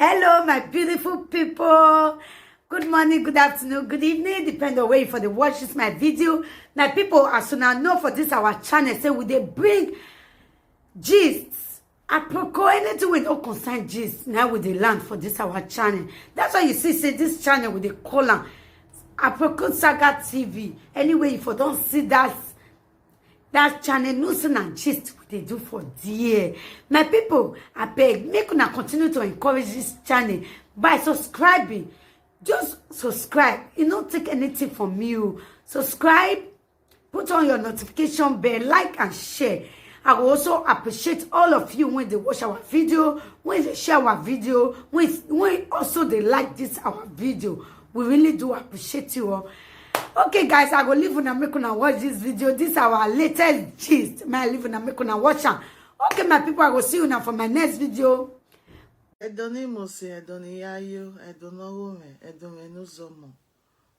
Hello, my beautiful people. Good morning, good afternoon, good evening, depending on where you for the watch this my video. My people, as soon as know for this our channel, say we they bring gists, aproko, anything we don't concern gist. Now with the land for this our channel. That's why you see, say this channel with the column aproko saga TV. Anyway, if you don't see that channel news and gist what they do for dear. My people, I beg, make una continue to encourage this channel by subscribing. Just subscribe. It don't take anything from you. Subscribe, put on your notification bell, like and share. I will also appreciate all of you when they watch our video, when they share our video, when also they like this our video. We really do appreciate you all. Okay, guys, I go leave una make una watch this video. This is our latest gist. May I leave una make una watch am. Okay, my people, I will see you now for my next video. Edoni mose, edoni yayo, edono me, edome no zomo.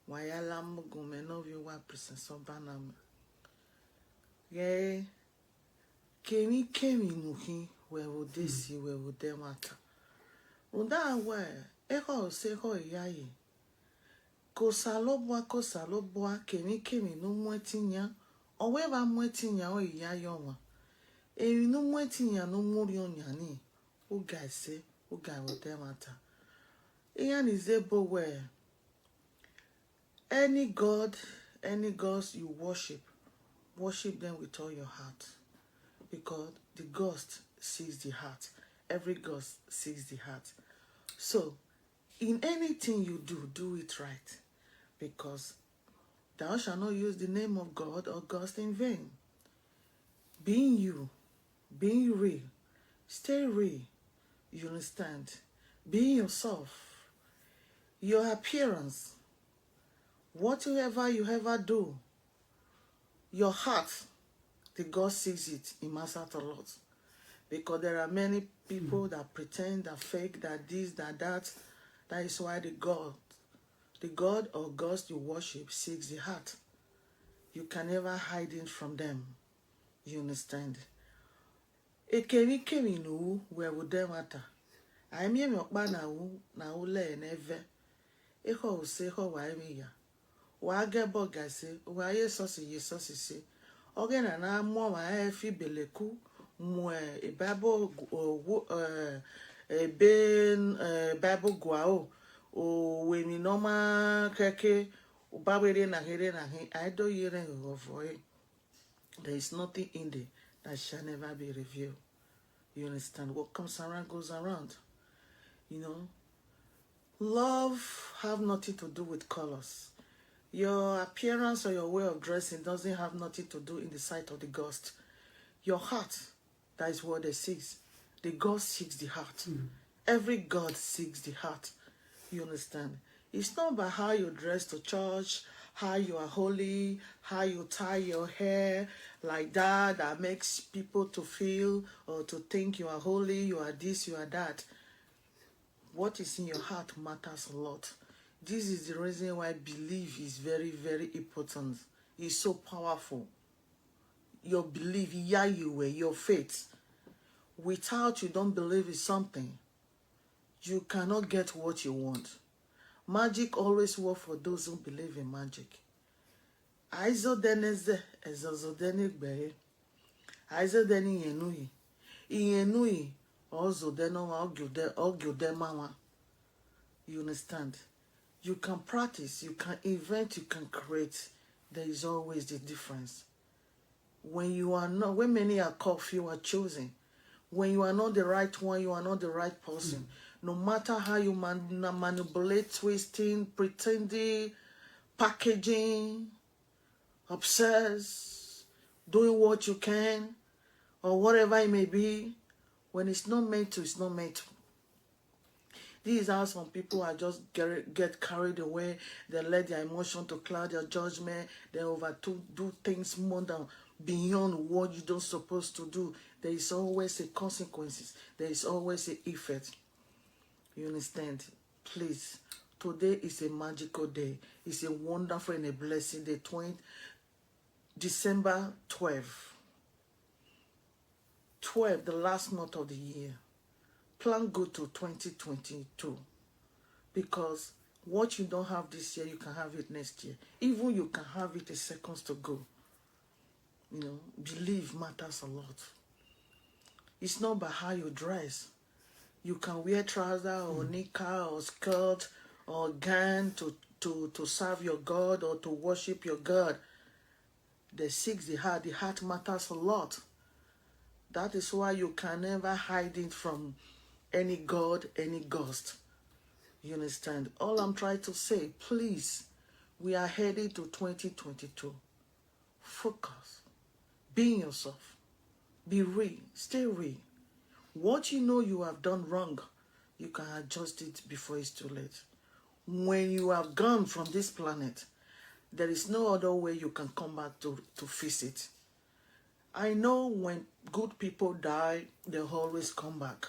Wahala mugume no viwa presence obanamen. Ye, kemi nuhi, where would they see, where would they matter? Unda we, eho se ho yayi. Kosalobwa, kemi no mwetinya, oweva mwetinya o yayo wa. Emi no mwetinya no murion yani. Who guys say, who guy would they matter? Ian is able where any gods you worship them with all your heart. Because the ghost sees the heart. Every ghost sees the heart. So, in anything you do it right. Because thou shalt not use the name of God or ghost in vain. Being you, being real, stay real. You understand? Being yourself, your appearance, whatever you ever do, your heart, the God sees it, it matters a lot. Because there are many people that pretend, that fake, that this, that that. That is why the God or gods you worship seeks the heart. You can never hide it from them. You understand? Kemi no where would they matter? I mean mokba na ule neve. Eho se ho wa emi ya. Wa ge boga se wa yeso se. Oge na mo wa efi beleku mwe Bible guao o we mi noma keke o babere na here na he I do yere voy. There is nothing in there that shall never be revealed. You understand? What comes around goes around. You know, love have nothing to do with colors. Your appearance or your way of dressing doesn't have nothing to do in the sight of the ghost. Your heart, that is what they seeks. The God seeks the heart. Every God seeks the heart. You understand? It's not about how you dress to church, how you are holy, how you tie your hair like that makes people to feel or to think you are holy, you are this, you are that. What is in your heart matters a lot. This is the reason why belief is very, very important. It's so powerful. Your belief, your faith. Without you don't believe in something, you cannot get what you want. Magic always works for those who believe in magic. Aizo deneze, ezozo denegbe. Aizo deni yenui. Yenui, ozo denoma ogyo mama. You understand? You can practice, you can invent, you can create. There is always the difference. When many are called, few are chosen. When you are not the right one, you are not the right person. No matter how you manipulate, twisting, pretending, packaging, obsess, doing what you can, or whatever it may be, when it's not meant to, it's not meant to. This is how some people are just get carried away. They let their emotion to cloud their judgment. They do things more than beyond what you don't supposed to do. There is always a consequences. There is always an effect. You understand? Please, today is a magical day. It's a wonderful and a blessing day. December 12, the last month of the year. Plan good to 2022. Because what you don't have this year, you can have it next year. Even you can have it a seconds to go. You know, believe matters a lot. It's not by how you dress. You can wear trouser or knicker or skirt or gown to serve your God or to worship your God. The seeks the heart matters a lot. That is why you can never hide it from any God, any ghost. You understand? All I'm trying to say, please, we are headed to 2022. Focus. Be yourself. Be real. Stay real. What you know you have done wrong, you can adjust it before it's too late. When you have gone from this planet, there is no other way you can come back to fix it. I know when good people die, they always come back.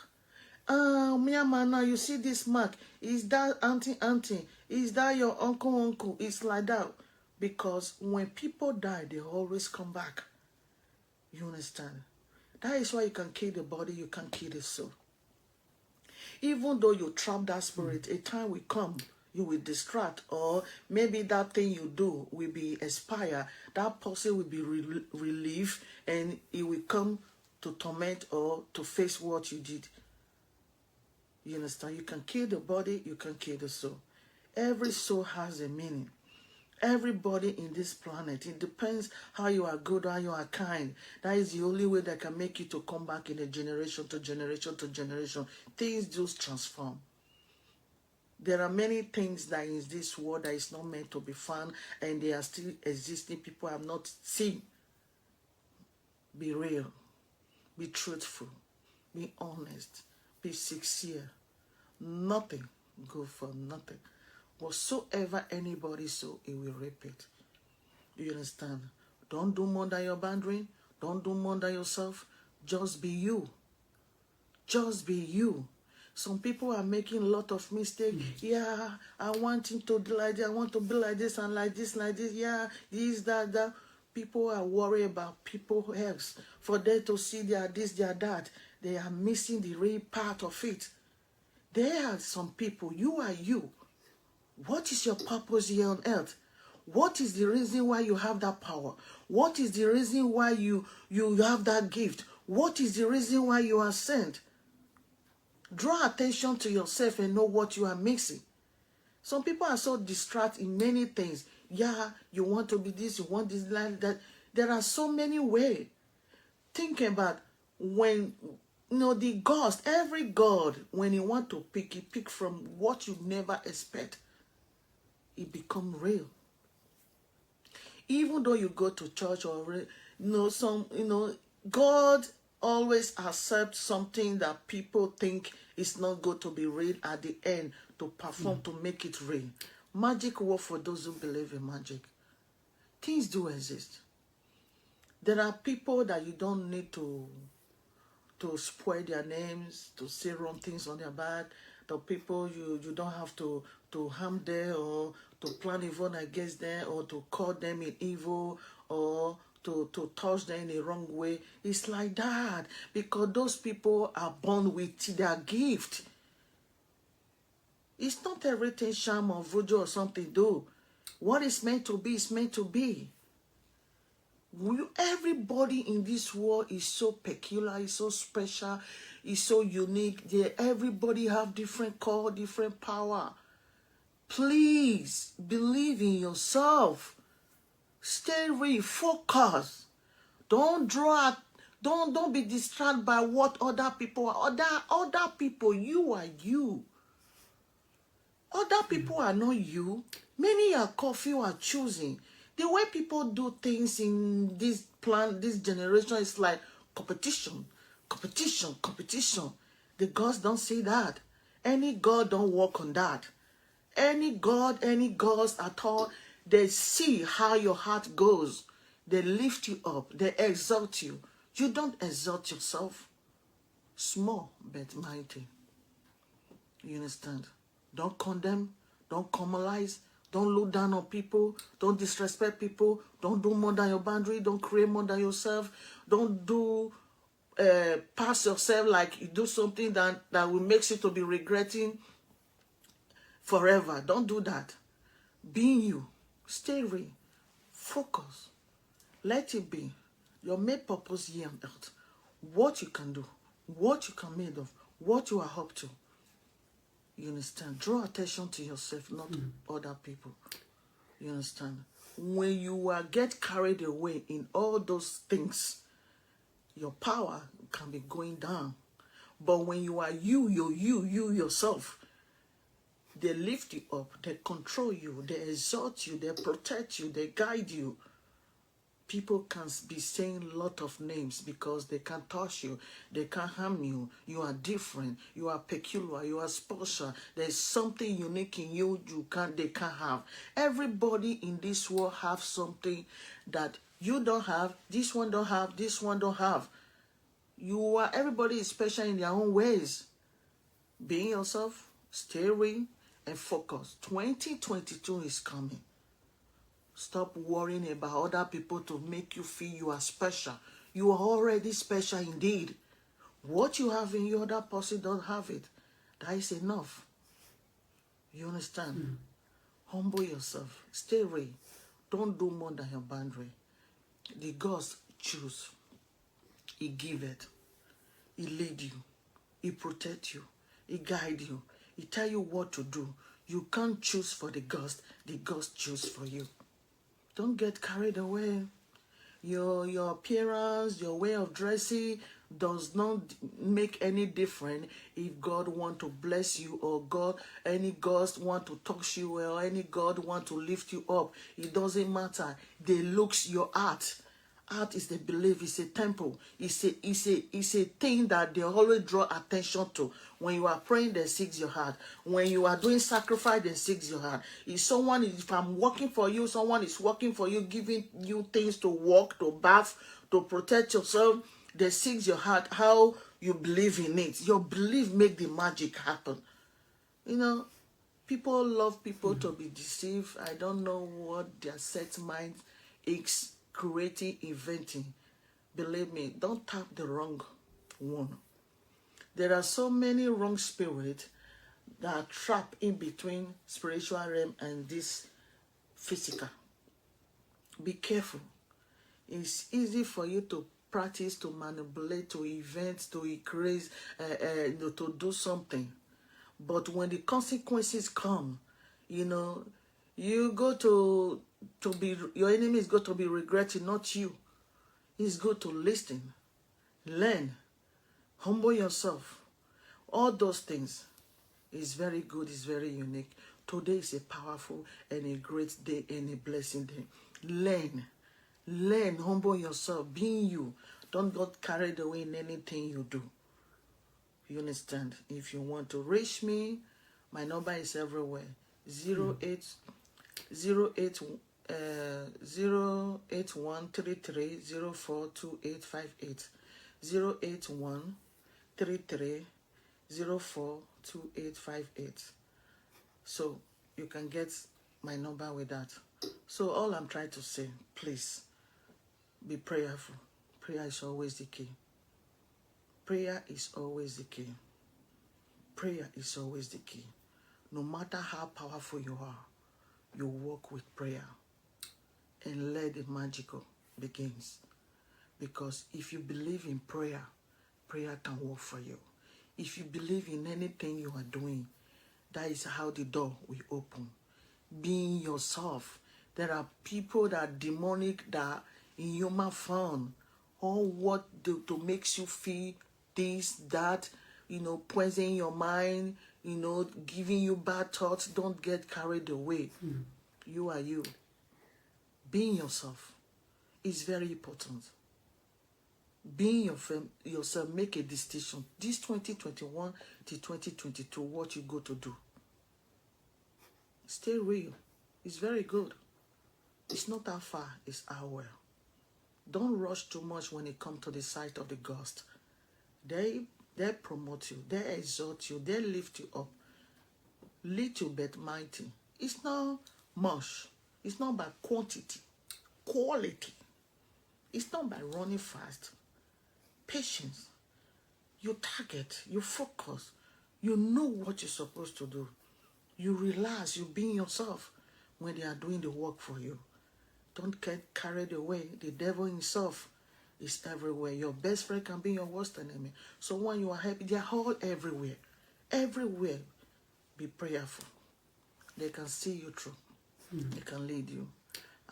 Mama, you see this mark? Is that auntie? Is that your uncle? It's like that. Because when people die, they always come back. You understand? That is why you can kill the body, you can't kill the soul. Even though you trap that spirit, a time will come, you will distract, or maybe that thing you do will be expire. That person will be relieved, and it will come to torment or to face what you did. You understand? You can kill the body, you can kill the soul. Every soul has a meaning. Everybody in this planet, it depends how you are good, how you are kind. That is the only way that can make you to come back in a generation to generation to generation. Things just transform. There are many things that in this world that is not meant to be found, and they are still existing. People have not seen. Be real. Be truthful. Be honest. Be sincere. Nothing good for nothing. Whatsoever anybody sow, it will reap it. Do you understand? Don't do more than your boundary. Don't do more than yourself. Just be you. Just be you. Some people are making a lot of mistakes. Yeah, I want him to do like this. I want to be like this and like this, like this. Yeah, this, that. People are worried about people's health. For them to see they are this, they are that. They are missing the real part of it. There are some people, you are you. What is your purpose here on earth? What is the reason why you have that power? What is the reason why you have that gift? What is the reason why you are sent? Draw attention to yourself and know what you are mixing. Some people are so distracted in many things. Yeah, you want to be this, you want this, like that. There are so many ways. Think about when, the ghost, every god, when you want to pick, he pick from what you never expect. It become real. Even though you go to church or God always accepts something that people think is not going to be real at the end to perform to make it real. Magic work for those who believe in magic. Things do exist. There are people that you don't need to spoil their names, to say wrong things on their back. The people you don't have to harm them or to plan evil against them or to call them in evil or to touch them in the wrong way. It's like that because those people are born with their gift. It's not everything charm or voodoo or something, though. What is meant to be is meant to be. Everybody in this world is so peculiar, is so special, is so unique. Everybody have different call, different power. Please believe in yourself. Stay real, focus. Don't be distracted by what other people are. Other people, you are you. Other people are not you. Many are called, few are choosing. The way people do things in this generation is like competition. The gods don't say that. Any god don't work on that. Any god, any gods at all, they see how your heart goes. They lift you up. They exalt you. You don't exalt yourself. Small but mighty. You understand? Don't condemn. Don't commonize. Don't look down on people. Don't disrespect people. Don't do more than your boundary. Don't create more than yourself. Don't do pass yourself like you do something that will make you to be regretting forever. Don't do that. Being you, stay real, focus, let it be your main purpose here on earth. What you can do, what you can made of, what you are up to. You understand? Draw attention to yourself, not other people. You understand? When you get carried away in all those things, your power can be going down. But when you are you yourself, they lift you up, they control you, they exalt you, they protect you, they guide you. People can be saying a lot of names because they can't touch you, they can't harm you. You are different, you are peculiar, you are special. There's something unique in you they can't have. Everybody in this world have something that you don't have, this one don't have, this one don't have. Everybody is special in their own ways. Being yourself, stay real, and focus. 2022 is coming. Stop worrying about other people to make you feel you are special. You are already special indeed. What you have in you, other person don't have it. That is enough. You understand? Humble yourself. Stay real. Don't do more than your boundary. The gods choose. He give it. He lead you. He protect you. He guide you. He tell you what to do. You can't choose for the gods choose for you. Don't get carried away. Your appearance, your way of dressing does not make any difference if God want to bless you or any God want to touch you or any God want to lift you up. It doesn't matter. They looks your art. Art is the belief, it's a temple. It's a thing that they always draw attention to. When you are praying, they seeks your heart. When you are doing sacrifice, they seeks your heart. If I'm working for you, someone is working for you, giving you things to walk, to bath, to protect yourself, they seeks your heart, how you believe in it. Your belief make the magic happen. You know, people love people to be deceived. I don't know what their set mind is creating, inventing. Believe me, don't tap the wrong one. There are so many wrong spirits that are trapped in between spiritual realm and this physical. Be careful. It's easy for you to practice, to manipulate, to invent, to increase, to do something. But when the consequences come, you go to be, your enemy is going to be regretting, not you. It's good to listen, learn, humble yourself. All those things is very good, is very unique. Today is a powerful and a great day and a blessing day. Learn, humble yourself, being you. Don't get carried away in anything you do. You understand? If you want to reach me, my number is everywhere. 08133042858. 08133042858. So you can get my number with that. So all I'm trying to say, please be prayerful. Prayer is always the key. Prayer is always the key. Prayer is always the key. No matter how powerful you are, you walk with prayer and let the magical begins. Because if you believe in prayer, prayer can work for you. If you believe in anything you are doing, that is how the door will open. Being yourself. There are people that are demonic, that are in human form. All what to makes you feel this, that, poison your mind, giving you bad thoughts. Don't get carried away. You are you. Being yourself is very important. Being yourself, make a distinction. This 2021 to 2022, what you go to do. Stay real. It's very good. It's not how far, it's how well. Don't rush too much when it comes to the sight of the ghost. They promote you, they exalt you, they lift you up. Little but mighty. It's not much. It's not by quantity. Quality. It's not by running fast. patience. You target, you focus, you know what you're supposed to do. You relax, you be yourself when they are doing the work for you. Don't get carried away. The devil himself is everywhere. Your best friend can be your worst enemy. So when you are happy, they are all everywhere. Everywhere. Be prayerful. They can see you through. They can lead you.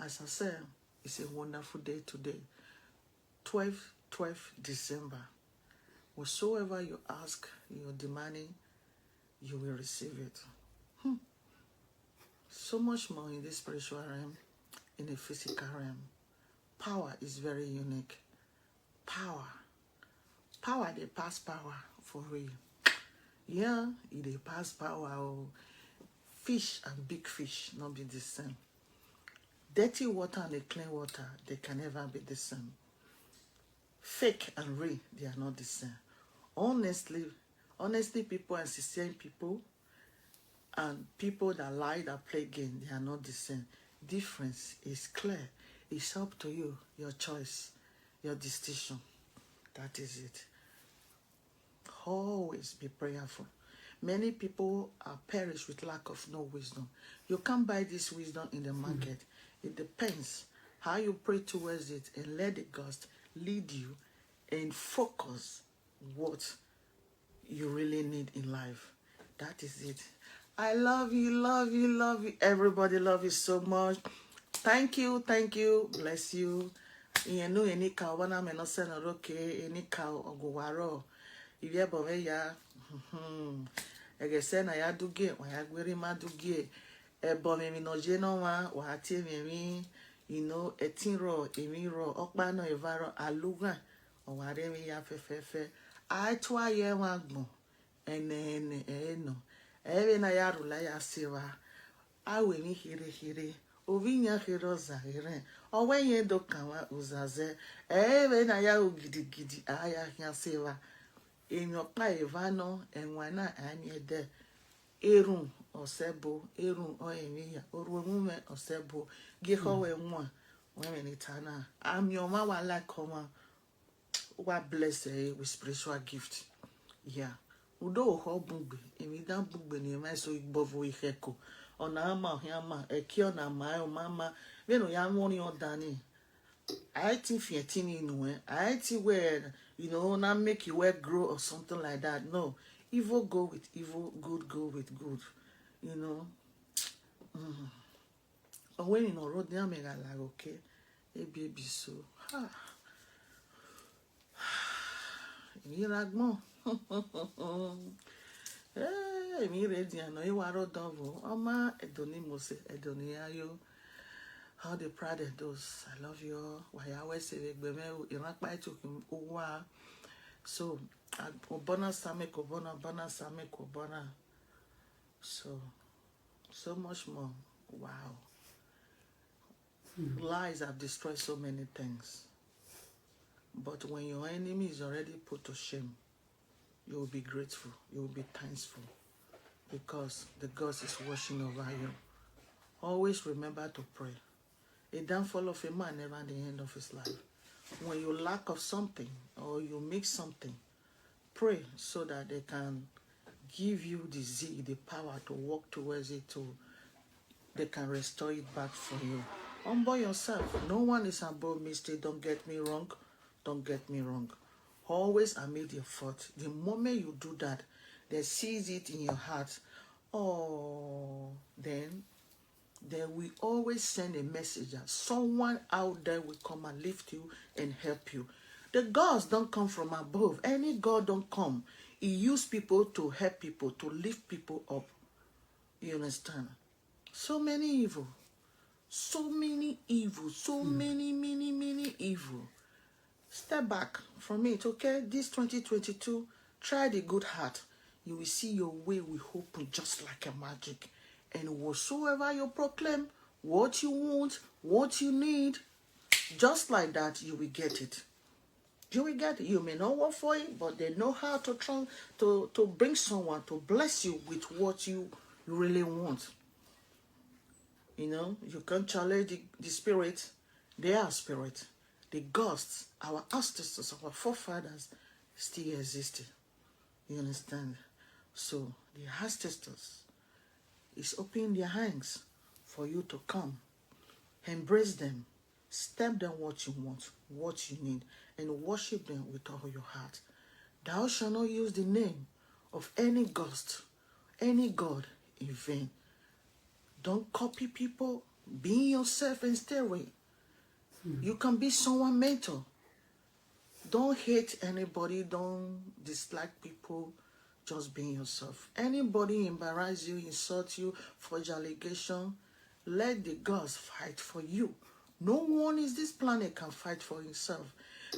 As I said, it's a wonderful day today. 12 December. Whatsoever you ask, you're demanding, you will receive it. So much more in this spiritual realm, in the physical realm. Power is very unique. Power. Power, they pass power for real. Yeah, they pass power. Oh. Fish and big fish not be the same. Dirty water and clean water, they can never be the same. Fake and real, they are not the same. Honestly, people and sincere people and people that lie, that play game, they are not the same. Difference is clear. It's up to you, your choice, your decision. That is it. Always be prayerful. Many people are perished with lack of no wisdom. You can't buy this wisdom in the market. It depends how you pray towards it and let the ghost lead you and focus what you really need in life. That is it. I love you, love you, love you. Everybody love you so much. Thank you, thank you. Bless you. Yenu enika wana menose na roke enika oguwaro. Ivye bove ya. Egese na ya duge wa ya gweri ma duge. Ebo me minoje no wa ati me etinro emiro okpa no evaro aluga oware mi ya fefefe. Ai twa ye wa gbon eno. Ebe na ya rula ya siwa. Awe mi hire. Ovinya hiro zahire. Owenye do kawa uzaze. Ebe na ya ugidi aya ya siwa. Enyopa evano enwana anyede. Erun osebo. Erun oemiya. Oruemume osebo. Gihowe mwa. Wemenitana. Amyoma wala koma. Wa bless with spiritual gift. Yeah. Udo ho bugbe emida bugbe ni ma so igbovo iheko ona ama hiama eki ona ma o mama veno ya woni odani I think fietini nu I think where na make you well grow or something like that. No, evil go with evil, good go with good. But when road there me like okay e baby so Miragmo. Mi ready and I waro dovo. Oma edoni mose edoni ayo. How they proud of those. I love you. Why I always say beme irakpa to uwa. So obana same kobana bana same kobana. So much more. Wow. Lies have destroyed so many things. But when your enemy is already put to shame, you will be grateful. You will be thankful because the God is watching over you. Always remember to pray. A downfall of a man never the end of his life. When you lack of something or you make something, pray so that they can give you the zeal, the power to walk towards it, they can restore it back for you. Humble yourself. No one is above mistake. Don't get me wrong. Don't get me wrong. Always admit your fault. The moment you do that, they sees it in your heart. Oh, then we always send a message that someone out there will come and lift you and help you. The gods don't come from above. Any God don't come. He use people to help people, to lift people up. You understand? So many evil. So many evil. So many evil. Step back from it, okay? This 2022, try the good heart. You will see your way will open just like a magic. And whatsoever you proclaim, what you want, what you need, just like that, you will get it. You will get it. You may not work for it, but they know how to bring someone to bless you with what you really want. You can't challenge the spirit. They are spirit. the ghosts, our ancestors, our forefathers still existed. You understand? So the ancestors is opening their hands for you to come. Embrace them. Step them what you want, what you need, and worship them with all your heart. Thou shalt not use the name of any ghost, any god in vain. Don't copy people. Be yourself and stay away. You can be someone mentor. Don't hate anybody. Don't dislike people. Just being yourself. Anybody embarrass you, insult you, forge allegation, let the gods fight for you. No one in this planet can fight for himself.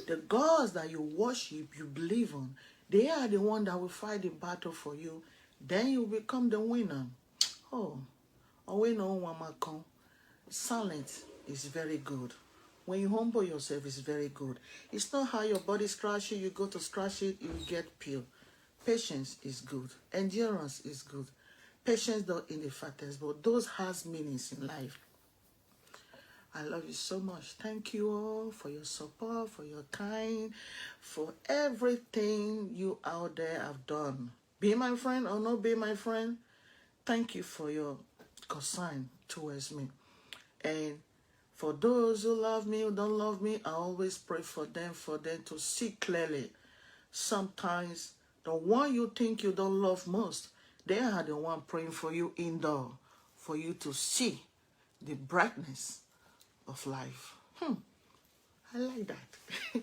The gods that you worship, you believe on, they are the one that will fight the battle for you. Then you become the winner. Oh, silence is very good. When you humble yourself, it's very good. It's not how your body scratch you go to scratch it, you get peeled. Patience is good. Endurance is good. Patience not in the fattest, but those has meanings in life. I love you so much. Thank you all for your support, for your kind, for everything you out there have done. Be my friend or not be my friend, thank you for your concern towards me. And for those who love me, who don't love me, I always pray for them to see clearly. Sometimes the one you think you don't love most, they are the one praying for you indoor, for you to see the brightness of life. I like that.